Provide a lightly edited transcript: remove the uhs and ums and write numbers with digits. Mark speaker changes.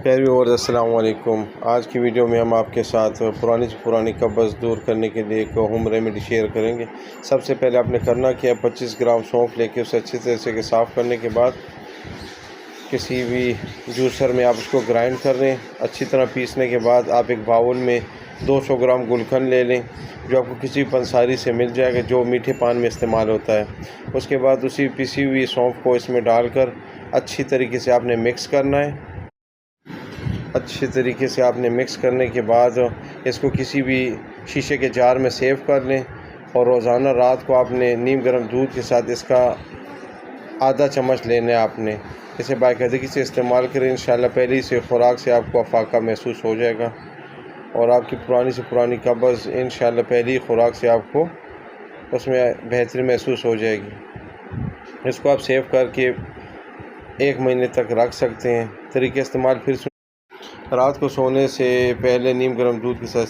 Speaker 1: प्यारे व्यूअर्स, अस्सलाम वालेकुम। आज की वीडियो में हम आपके साथ पुरानी से पुरानी कब्ज़ दूर करने के लिए एक होम रेमेडी शेयर करेंगे। सबसे पहले आपने करना क्या, 25 ग्राम सौंफ लेके उसे अच्छी तरह से साफ़ करने के बाद किसी भी जूसर में आप उसको ग्राइंड कर लें। अच्छी तरह पीसने के बाद आप एक बाउल में 200 ग्राम गुलकंद ले लें, जो आपको किसी पंसारी से मिल जाएगा, जो मीठे पान में इस्तेमाल होता है। उसके बाद उसी पिसी हुई सौंफ को इसमें डालकर अच्छी तरीके से आपने मिक्स करना है। अच्छी तरीके से आपने मिक्स करने के बाद इसको किसी भी शीशे के जार में सेव कर लें और रोज़ाना रात को आपने नीम गर्म दूध के साथ इसका आधा चम्मच लेना है। आपने इसे बाकायदगी से इस्तेमाल करें, इंशाल्लाह पहली से खुराक से आपको अफाका महसूस हो जाएगा और आपकी पुरानी से पुरानी कब्ज़ इंशाल्लाह पहली खुराक से आपको उसमें बेहतरी महसूस हो जाएगी। इसको आप सेव करके 1 महीने तक रख सकते हैं। तरीके इस्तेमाल फिर रात को सोने से पहले नीम गर्म दूध के साथ